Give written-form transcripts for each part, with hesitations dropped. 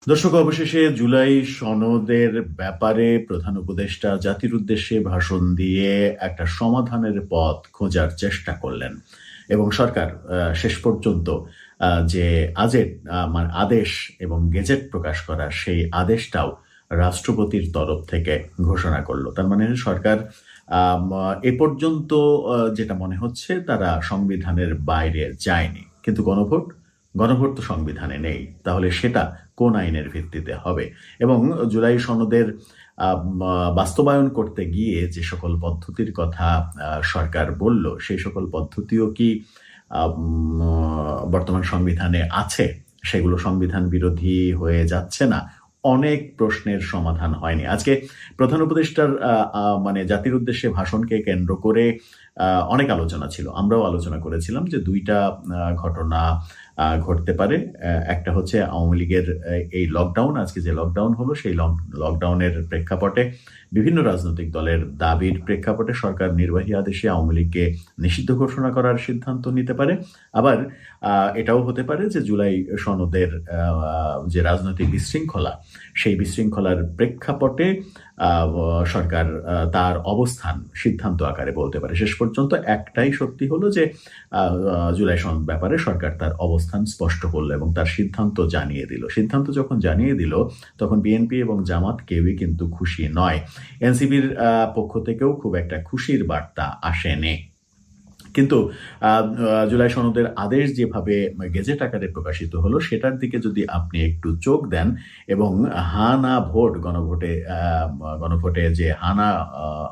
দর্শক, অবশেষে জুলাই সনদের ব্যাপারে প্রধান উপদেষ্টা জাতির উদ্দেশ্যে ভাষণ দিয়ে একটা সমাধানের পথ খোঁজার চেষ্টা করলেন এবং সরকার শেষ পর্যন্ত যে আদেশ এবং গেজেট প্রকাশ করা সেই আদেশটাও রাষ্ট্রপতির তরফ থেকে ঘোষণা করলো। তার মানে সরকার এ পর্যন্ত যেটা মনে হচ্ছে তারা সংবিধানের বাইরে যায়নি, কিন্তু গণভোট তো সংবিধানে নেই, তাহলে সেটা কোন আইনের ভিত্তিতে হবে? এবং জুলাই সনদের বাস্তবায়ন করতে গিয়ে যে সকল পদ্ধতির কথা সরকার বলল, সেই সকল পদ্ধতিও কি বর্তমান সংবিধানে আছে? সেগুলো সংবিধান বিরোধী হয়ে যাচ্ছে না? অনেক প্রশ্নের সমাধান হয়নি। আজকে প্রধান উপদেষ্টার জাতির উদ্দেশ্যে ভাষণকে কেন্দ্র করে অনেক আলোচনা ছিল। আমরাও আলোচনা করেছিলাম যে দুইটা ঘটনা ঘটতে পারে। একটা হচ্ছে আওয়ামী লীগের এই লকডাউন, আজকে যে লকডাউন হলো, সেই লকডাউনের প্রেক্ষাপটে বিভিন্ন রাজনৈতিক দলের দাবির প্রেক্ষাপটে সরকার নির্বাহী আদেশে আওয়ামী লীগকে নিষিদ্ধ ঘোষণা করার সিদ্ধান্ত নিতে পারে। আবার এটাও হতে পারে যে জুলাই সনদের যে রাজনৈতিক বিশৃঙ্খলা, সেই বিশৃঙ্খলার প্রেক্ষাপটে সরকার তার অবস্থান সিদ্ধান্ত আকারে বলতে পারে। শেষ পর্যন্ত একটাই সত্যি হলো যে জুলাই সনদ ব্যাপারে সরকার তার অবস্থান স্পষ্ট করলো এবং তার সিদ্ধান্ত জানিয়ে দিল। সিদ্ধান্ত যখন জানিয়ে দিল, তখন বিএনপি এবং জামাত কেউই কিন্তু খুশি নয়। এনসিপির পক্ষ থেকেও খুব একটা খুশির বার্তা আসেনি। কিন্তু জুলাই সনদের আদেশ যেভাবে গেজেট আকারে প্রকাশিত হলো, সেটার দিকে যদি আপনি একটু চোখ দেন এবং হা না ভোট, গণভোটে যে হা না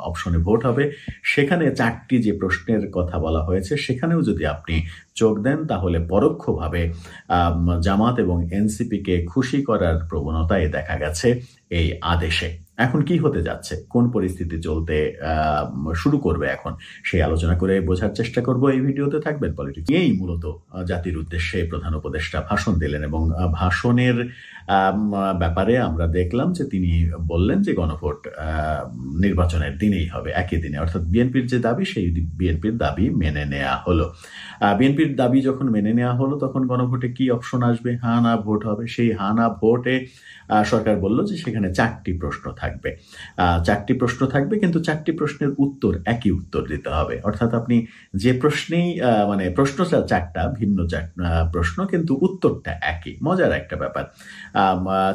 অপশনে ভোট হবে, সেখানে 4টি যে প্রশ্নের কথা বলা হয়েছে, সেখানেও যদি আপনি চোখ দেন, তাহলে পরোক্ষভাবে জামাত এবং এনসিপিকে খুশি করার প্রবণতাই দেখা গেছে এই আদেশে। এখন কি হতে যাচ্ছে, কোন পরিস্থিতি চলতে শুরু করবে এখন, সেই আলোচনা করে বোঝার চেষ্টা করব এই ভিডিওতে। থাকবেন পলিটিক্স নিয়েই। মূলত জাতির উদ্দেশ্যে প্রধান উপদেষ্টা ভাষণ দিলেন এবং ভাষণের ব্যাপারে আমরা দেখলাম যে তিনি বললেন যে গণভোট নির্বাচনের দিনেই হবে, একই দিনে, অর্থাৎ বিএনপির যে দাবি, সেই বিএনপির দাবি মেনে নেওয়া হলো। বিএনপির দাবি যখন মেনে নেওয়া হলো, তখন গণভোটে কি অপশন আসবে? হা না ভোট হবে। সেই হা না ভোটে সরকার বলল যে সেখানে 4টি প্রশ্ন থাকবে। 4টি প্রশ্ন থাকবে, কিন্তু 4টি প্রশ্নের একই উত্তর দিতে হবে। অর্থাৎ আপনি যে প্রশ্নেই প্রশ্নটা 4টা ভিন্ন প্রশ্ন, কিন্তু উত্তরটা একই। মজার একটা ব্যাপার।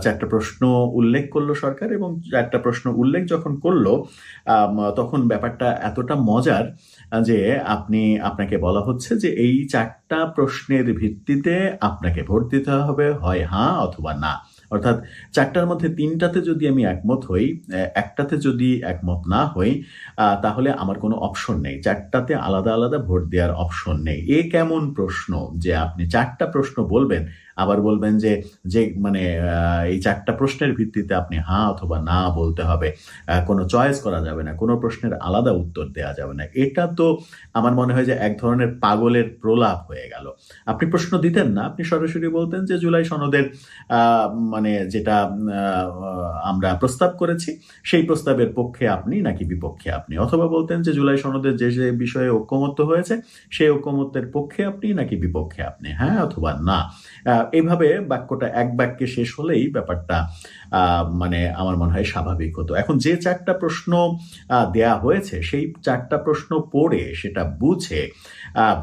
4টা প্রশ্ন উল্লেখ করলো সরকার, এবং 4টা প্রশ্ন উল্লেখ যখন করলো, তখন ব্যাপারটা এতটা মজার যে আপনাকে বলা হচ্ছে যে এই 4টা প্রশ্নের ভিত্তিতে আপনাকে ভোট দিতে হবে, হয় হ্যাঁ অথবা না। অর্থাৎ 4টার মধ্যে 3টাতে যদি আমি একমত হই, একটাতে যদি একমত না হই, তাহলে আমার কোনো অপশন নেই। 4টাতে আলাদা আলাদা ভোট দেওয়ার অপশন নেই। এ কেমন প্রশ্ন যে আপনি 4টা প্রশ্ন বলবেন, আবার বলবেন যে যে এই 4টা প্রশ্নের ভিত্তিতে আপনি হ্যাঁ অথবা না বলতে হবে, কোনো চয়েস করা যাবে না, কোনো প্রশ্নের আলাদা উত্তর দেওয়া যাবে না। এটা তো আমার মনে হয় যে এক ধরনের পাগলের প্রলাপ হয়ে গেল। আপনি প্রশ্ন দিতেন না, আপনি সরাসরি বলতেন যে জুলাই সনদের যেটা আমরা প্রস্তাব করেছি, সেই প্রস্তাবের পক্ষে আপনি নাকি বিপক্ষে আপনি, অথবা বলতেন যে জুলাই সনদের যে যে বিষয়ে ঐকমত্য হয়েছে, সেই ঐকমত্যের পক্ষে আপনি নাকি বিপক্ষে আপনি, হ্যাঁ অথবা না। এইভাবে বাক্যটা এক বাক্যে শেষ হলেই ব্যাপারটা আমার মনে হয় স্বাভাবিক হতো। এখন যে 4টা প্রশ্ন দেয়া হয়েছে, সেই 4টা প্রশ্ন পড়ে সেটা বুঝে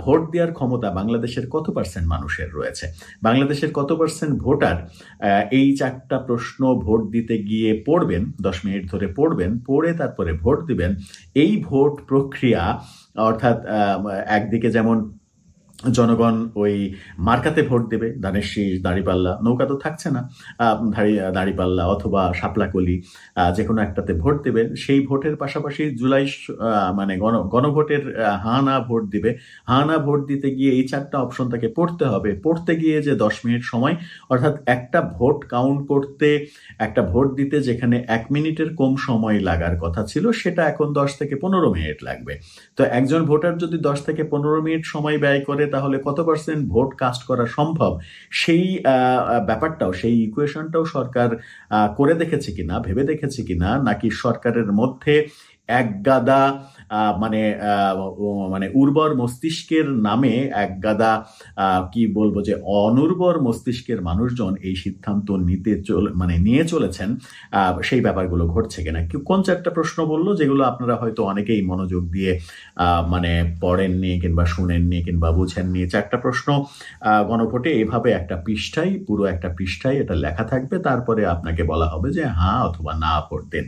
ভোট দেওয়ার ক্ষমতা বাংলাদেশের কত পার্সেন্ট মানুষের রয়েছে, বাংলাদেশের কত পার্সেন্ট ভোটার এই 4টা প্রশ্ন ভোট দিতে গিয়ে পড়বেন, 10 মিনিট ধরে পড়বেন, পড়ে তারপরে ভোট দিবেন। এই ভোট প্রক্রিয়া, অর্থাৎ একদিকে যেমন জনগণ ওই মার্কাতে ভোট দেবে, ধানের শীষ, দাঁড়িপাল্লা, নৌকা তো থাকছে না, দাঁড়িপাল্লা অথবা শাপলাকলি, যে কোনো একটাতে ভোট দেবে। সেই ভোটের পাশাপাশি জুলাই গণভোটের হা না ভোট দিবে। হা না ভোট দিতে গিয়ে এই 4টা অপশন তাকে পড়তে হবে। পড়তে গিয়ে যে 10 মিনিট সময়, অর্থাৎ একটা ভোট কাউন্ট করতে, একটা ভোট দিতে যেখানে 1 মিনিটের কম সময় লাগার কথা ছিল, সেটা এখন 10 থেকে 15 মিনিট লাগবে। তো একজন ভোটার যদি 10 থেকে 15 মিনিট সময় ব্যয় করে, তাহলে কত পার্সেন্ট ভোট কাস্ট করা সম্ভব, সেই ব্যাপারটাও, সেই ইকুয়েশনটাও সরকার করে দেখেছে কিনা, ভেবে দেখেছে কিনা, নাকি সরকারের মধ্যে এক গাদা মানে মানে উর্বর মস্তিষ্কের নামে এক গাদা কি বলবো যে অনুর্বর মস্তিষ্কের মানুষজন এই সিদ্ধান্ত নিয়ে চলেছেন, সেই ব্যাপারগুলো ঘটছে কিনা। কোন চারটা প্রশ্ন বললো যেগুলো আপনারা হয়তো অনেকেই মনোযোগ দিয়ে মানে পড়েননি কিংবা শুনেননি কিংবা বুঝেননি। চারটা প্রশ্ন গণভোটে এভাবে পুরো একটা পৃষ্ঠায় এটা লেখা থাকবে, তারপরে আপনাকে বলা হবে যে হ্যাঁ অথবা না ভোট দেন।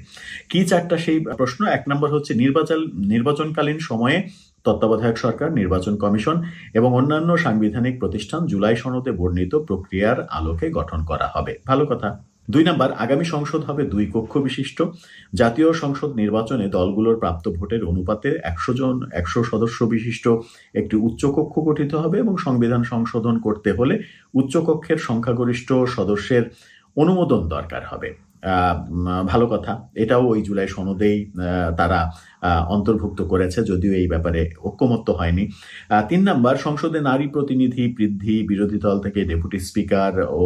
কি চারটা সেই প্রশ্ন? 1 নম্বর হচ্ছে নির্বাচনকালীন সময়ে তত্ত্বাবধায়ক সরকার, নির্বাচন কমিশন এবং অন্যান্য সাংবিধানিক প্রতিষ্ঠান জুলাই সনদে বর্ণিত প্রক্রিয়ার আলোকে গঠন করা হবে। ভালো কথা। 2 নম্বর, আগামী সংসদ হবে 2 কক্ষ বিশিষ্ট। জাতীয় সংসদ নির্বাচনে দলগুলোর প্রাপ্ত ভোটের অনুপাতে 100 সদস্য বিশিষ্ট একটি উচ্চকক্ষ গঠিত হবে এবং সংবিধান সংশোধন করতে হলে উচ্চকক্ষের সংখ্যাগরিষ্ঠ সদস্যের অনুমোদন দরকার হবে। ভালো কথা। এটাও ওই জুলাই সনদেই তারা অন্তর্ভুক্ত করেছে, যদিও এই ব্যাপারে ঐক্যমত্য হয়নি। 3 নম্বর, সংসদে নারী প্রতিনিধি বৃদ্ধি, বিরোধী দল থেকে ডেপুটি স্পিকার ও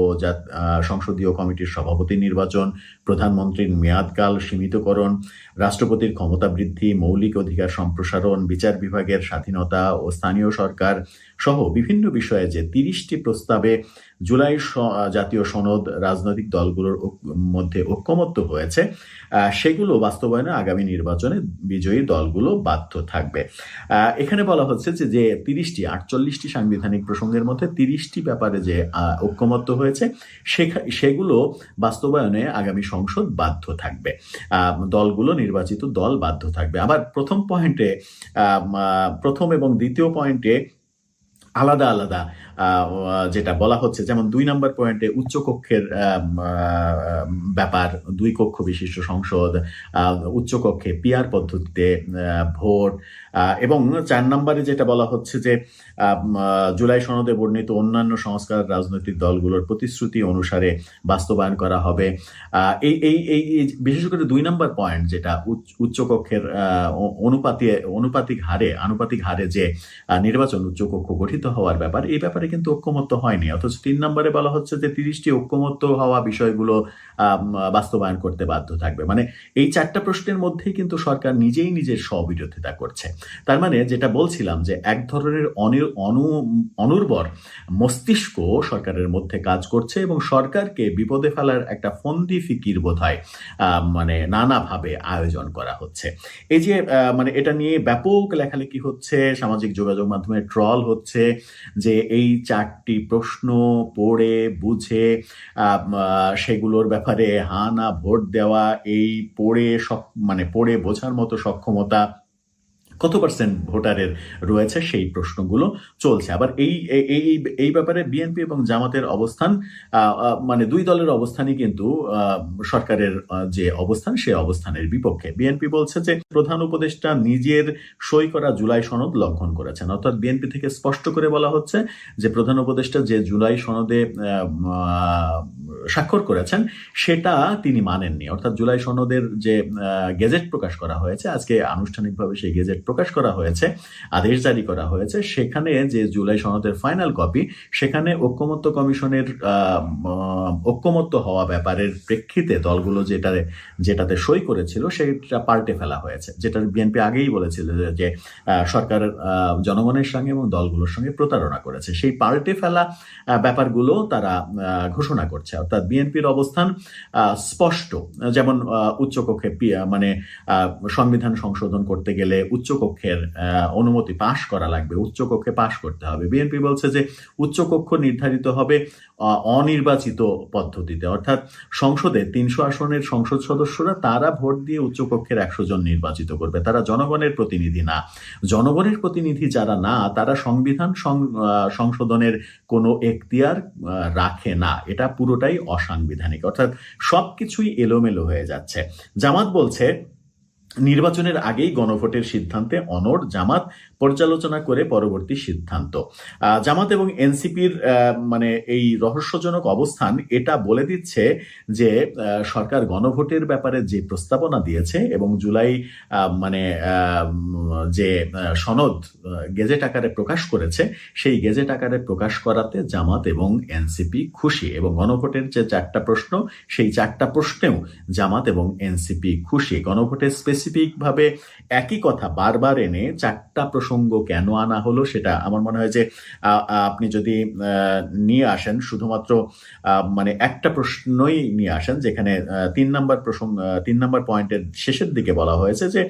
সংসদীয় কমিটির সভাপতি নির্বাচন, প্রধানমন্ত্রীর মেয়াদকাল সীমিতকরণ, রাষ্ট্রপতির ক্ষমতা বৃদ্ধি, মৌলিক অধিকার সম্প্রসারণ, বিচার বিভাগের স্বাধীনতা ও স্থানীয় সরকার সহ বিভিন্ন বিষয়ে যে 30টি প্রস্তাবে জুলাই জাতীয় সনদ রাজনৈতিক দলগুলোর মধ্যে ঐক্যমত্য হয়েছে, সেগুলো বাস্তবায়নে আগামী নির্বাচনে বিজয়ী দলগুলো বাধ্য থাকবে। এখানে বলা হচ্ছে যে 48টি সাংবিধানিক প্রসঙ্গের মধ্যে 30টি ব্যাপারে যে ঐক্যমত্য হয়েছে সেগুলো বাস্তবায়নে আগামী সংসদ বাধ্য থাকবে, নির্বাচিত দল বাধ্য থাকবে। আবার প্রথম এবং দ্বিতীয় পয়েন্টে আলাদা আলাদা যেটা বলা হচ্ছে, যেমন 2 নম্বর পয়েন্টে উচ্চকক্ষের ব্যাপার, 2 কক্ষ বিশিষ্ট সংসদ, উচ্চকক্ষে পিআর পদ্ধতিতে ভোট, এবং 4 নম্বরে যেটা বলা হচ্ছে যে জুলাই সনদে বর্ণিত অন্যান্য সংস্কার রাজনৈতিক দলগুলোর প্রতিশ্রুতি অনুসারে বাস্তবায়ন করা হবে। এই বিশেষ করে 2 নম্বর পয়েন্ট, যেটা উচ্চকক্ষের আনুপাতিক হারে যে নির্বাচন উচ্চকক্ষ গঠিত হওয়ার ব্যাপার, এই ব্যাপারে কিন্তু ঐক্যমত্য হয়নি। অথচ 3 নম্বরে বলা হচ্ছে যে 30টি ঐক্যমত্য হওয়া বিষয়গুলো বাস্তবায়ন করতে বাধ্য থাকবে। মানে এই 4টা প্রশ্নের মধ্যেই কিন্তু সরকার নিজেই নিজের স্ববিরোধিতা করছে। তার মানে যেটা বলছিলাম যে এক ধরনের অনুর্বর মস্তিষ্ক সরকারের মধ্যে কাজ করছে এবং সরকারকে বিপদে ফেলার একটা ফন্দি ফিকির বোধহয় মানে নানাভাবে আয়োজন করা হচ্ছে। এই যে মানে এটা নিয়ে ব্যাপক লেখালেখি হচ্ছে, সামাজিক যোগাযোগ মাধ্যমে ট্রল হচ্ছে যে এই 4টি প্রশ্ন পড়ে বুঝে সেগুলোর ব্যাপারে হা না ভোট দেওয়া, এই পড়ে বোঝার মতো সক্ষমতা কত পার্সেন্ট ভোটারের রয়েছে, সেই প্রশ্নগুলো চলছে। আবার এই ব্যাপারে বিএনপি এবং জামাতের অবস্থান, মানে 2 দলের অবস্থানই কিন্তু সরকারের যে অবস্থান সে অবস্থানের বিপক্ষে। বিএনপি বলছে যে প্রধান উপদেষ্টা নিজের সই করা জুলাই সনদ লঙ্ঘন করেছেন, অর্থাৎ বিএনপি থেকে স্পষ্ট করে বলা হচ্ছে যে প্রধান উপদেষ্টা যে জুলাই সনদে স্বাক্ষর করেছেন সেটা তিনি মানেননি। অর্থাৎ জুলাই সনদের যে গেজেট প্রকাশ করা হয়েছে, আজকে আনুষ্ঠানিকভাবে সেই গেজেট প্রকাশ করা হয়েছে, আদেশ জারি করা হয়েছে, সেখানে যে জুলাই সনদের ফাইনাল কপি, সেখানে ঐক্যমত্য কমিশনের ঐক্যমত্য হওয়া ব্যাপারের প্রেক্ষিতে দলগুলো যেটাতে সই করেছিল সেটা পাল্টে ফেলা হয়েছে, যেটা বিএনপি আগেই বলেছিল যে সরকার জনগণের সঙ্গে এবং দলগুলোর সঙ্গে প্রতারণা করেছে। সেই পাল্টে ফেলা ব্যাপারগুলো তারা ঘোষণা করছে। অর্থাৎ বিএনপির অবস্থান স্পষ্ট, যেমন উচ্চকক্ষে মানে সংবিধান সংশোধন করতে গেলে উচ্চকক্ষের অনুমতি পাশ করা লাগবে, উচ্চকক্ষে পাশ করতে হবে। বিএনপি বলছে যে উচ্চকক্ষ নির্ধারিত হবে অনির্বাচিত পদ্ধতিতে, অর্থাৎ সংসদে 300 আসনের সংসদ সদস্যরা তারা ভোট দিয়ে উচ্চকক্ষের 100 জন নির্বাচিত করবে, তারা জনগণের প্রতিনিধি না। জনগণের প্রতিনিধি যারা না, তারা সংবিধান সংশোধনের কোনো এখতিয়ার রাখে না। এটা পুরোটাই অসাংবিধানিক, অর্থাৎ সবকিছুই এলোমেলো হয়ে যাচ্ছে। জামাত বলছে নির্বাচনের আগেই গণভোটের সিদ্ধান্তে অনড় জামাত, পর্যালোচনা করে পরবর্তী সিদ্ধান্ত। জামাত এবং এনসিপির মানে এই রহস্যজনক অবস্থান এটা বলে দিচ্ছে যে সরকার গণভোটের ব্যাপারে যে প্রস্তাবনা দিয়েছে এবং জুলাই মানে যে সনদ গেজেট আকারে প্রকাশ করেছে, সেই গেজেট আকারে প্রকাশ করাতে জামাত এবং এনসিপি খুশি, এবং গণভোটের যে 4টা প্রশ্ন, সেই 4টা প্রশ্নেও জামাত এবং এনসিপি খুশি। গণভোটে স্পেসিফিক ভাবে একই কথা বারবার এনে 4টা প্রসঙ্গ কেন আনা হলো সেটা আমার মনে হয় যে আপনি যদি নিয়ে আসেন শুধুমাত্র মানে একটা প্রশ্নই নিয়ে আসেন, যেখানে 3 নম্বর পয়েন্টের শেষের দিকে বলা হয়েছে যে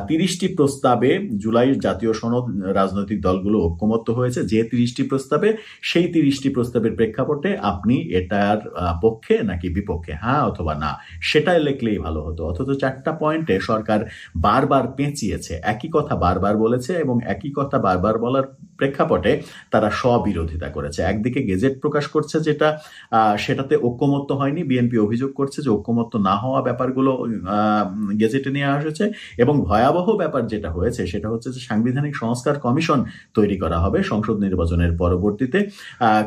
30টি প্রস্তাবে জুলাইয়ের জাতীয় সনদ রাজনৈতিক দলগুলো ঐক্যমত্য হয়েছে, যে 30টি প্রস্তাবে, সেই 30টি প্রস্তাবের প্রেক্ষাপটে আপনি এটার পক্ষে নাকি বিপক্ষে, হ্যাঁ অথবা না, সেটাই লিখলেই ভালো হতো। অথচ 4টা পয়েন্টে সরকার বারবার পেঁচিয়েছে, একই কথা বারবার বলেছে এবং একই কথা বারবার বলার প্রেক্ষাপটে তারা স্ববিরোধিতা করেছে। একদিকে গেজেট প্রকাশ করছে যেটা সেটাতে ঐক্যমত্য হয়নি, বিএনপি অভিযোগ করছে যে ঐক্যমত্য না হওয়া ব্যাপারগুলো গেজেটে নিয়ে আসছে, এবং ভয়াবহ ব্যাপার যেটা হয়েছে সেটা হচ্ছে যে সাংবিধানিক সংস্কার কমিশন তৈরি করা হবে সংসদ নির্বাচনের পরবর্তীতে।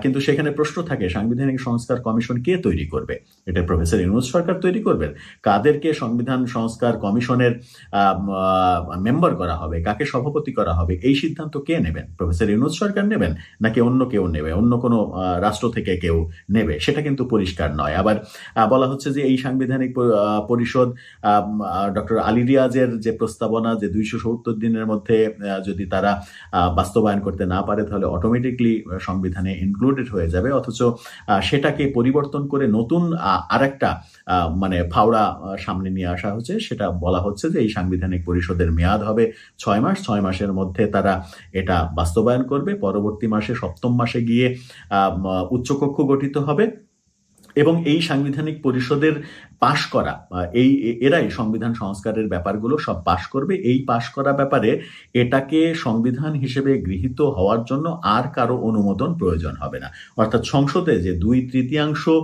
কিন্তু সেখানে প্রশ্ন থাকে, সাংবিধানিক সংস্কার কমিশন কে তৈরি করবে? এটা প্রফেসর ইউনূস সরকার তৈরি করবেন? কাদেরকে সংবিধান সংস্কার কমিশনের মেম্বার করা হবে, কাকে সভাপতি করা হবে, এই সিদ্ধান্ত কে নেবেন? প্রফেসর ইউনূস সরকার নেবেন নাকি অন্য কেউ নেবে, অন্য কোনো রাষ্ট্র থেকে কেউ নেবে? সেটা কিন্তু পরিষ্কার নয়। আবার বলা হচ্ছে যে এই সাংবিধানিক পরিষদ ডক্টর আলী রিয়াজের যে প্রস্তাবনা যে 270 দিনের মধ্যে যদি তারা বাস্তবায়ন করতে না পারে তাহলে অটোমেটিকলি সংবিধানে ইনক্লুডেড হয়ে যাবে, অথচ সেটাকে পরিবর্তন করে নতুন আরেকটা মানে ফাওড়া সামনে নিয়ে আসা হচ্ছে। সেটা বলা হচ্ছে যে এই সাংবিধানিক পরিষদের মেয়াদ হবে 6 মাস, 6 মাসের মধ্যে তারা এটা বাস্তবায়ন করবে, পরবর্তী মাসে 7ম মাসে গিয়ে উচ্চকক্ষ গঠিত হবে, এবং এই সাংবিধানিক পরিষদের পাশ করা এরাই সংবিধান সংস্কারের ব্যাপারগুলো সব পাশ করবে। এই পাশ করা ব্যাপারে এটাকে সংবিধান হিসেবে গৃহীত হওয়ার জন্য আর কারো অনুমোদন প্রয়োজন হবে না, অর্থাৎ সংসদে যে 2/3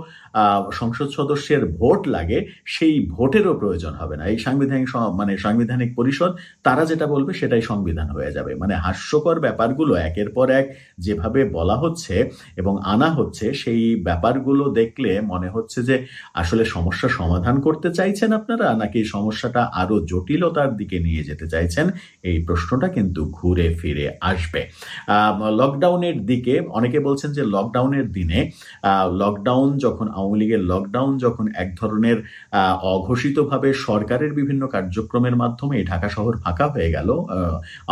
সংসদ সদস্যের ভোট লাগে সেই ভোটেরও প্রয়োজন হবে না। এই সাংবিধানিক পরিষদ তারা যেটা বলবে সেটাই সংবিধান হয়ে যাবে। মানে হাস্যকর ব্যাপারগুলো একের পর এক যেভাবে বলা হচ্ছে এবং আনা হচ্ছে, সেই ব্যাপারগুলো দেখলে মনে হচ্ছে যে আসলে সমস্যা সমাধান করতে চাইছেন আপনারা নাকি সমস্যাটা আরো জটিলতার দিকে নিয়ে যেতে চাইছেন, এই প্রশ্নটা কিন্তু ঘুরে ফিরে আসবে। লকডাউনের দিকে অনেকে বলছেন যে লকডাউনের দিনে লকডাউন যখন আওয়ামী লীগের লকডাউন যখন এক ধরনের অঘোষিতভাবে সরকারের বিভিন্ন কার্যক্রমের মাধ্যমে ঢাকা শহর ফাঁকা হয়ে গেল,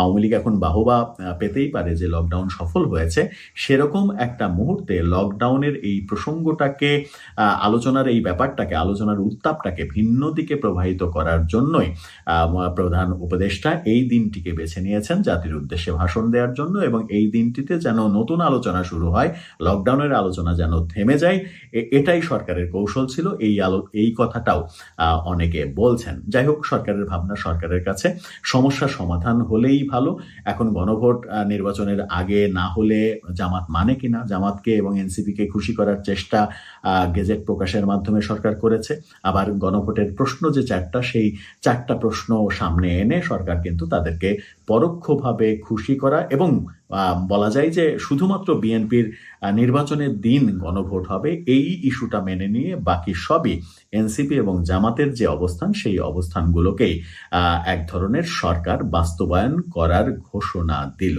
আওয়ামী লীগ এখন বাহবা পেতেই পারে যে লকডাউন সফল হয়েছে, সেরকম একটা মুহূর্তে লকডাউনের এই প্রসঙ্গটাকে আলোচনার এই ব্যাপারটাকে, আলোচনার উত্তাপটাকে ভিন্ন দিকে প্রবাহিত করার জন্যই প্রধান উপদেষ্টা এই দিনটিকে বেছে নিয়েছেন জাতির উদ্দেশ্যে ভাষণ দেওয়ার জন্য, এবং এই দিনটিতে যেন নতুন আলোচনা শুরু হয়, লকডাউনের আলোচনা যেন থেমে যায়, এটাই সরকারের কৌশল ছিল। এই কথাটাও অনেকে বলছেন। যাই হোক, সরকারের ভাবনা সরকারের কাছে, সমস্যা সমাধান হলেই ভালো। এখন গণভোট নির্বাচনের আগে না হলে জামাত মানে কিনা, জামাতকে এবং এনসিপিকে খুশি করার চেষ্টা গেজেট প্রকাশের মাধ্যমে সরকার করেছে। আবার গণভোটের প্রশ্ন যে 4টা, সেই 4টা প্রশ্ন সামনে এনে সরকার কিন্তু তাদেরকে পরোক্ষভাবে খুশি করা, এবং বলা যায় যে শুধুমাত্র বিএনপির নির্বাচনের দিন গণভোট হবে এই ইস্যুটা মেনে নিয়ে বাকি সবই এনসিপি এবং জামাতের যে অবস্থান, সেই অবস্থানগুলোকেই এক ধরনের সরকার বাস্তবায়ন করার ঘোষণা দিল।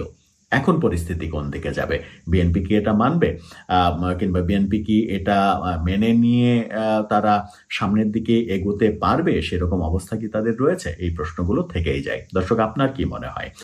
এখন পরিস্থিতি কোন দিকে যাবে? বিএনপি কি এটা মানবে, কিংবা বিএনপি কি এটা মেনে নিয়ে তারা সামনের দিকে এগোতে পারবে? সেরকম অবস্থা কি তাদের রয়েছে? এই প্রশ্নগুলো থেকেই যায়। দর্শক, আপনার কি মনে হয়?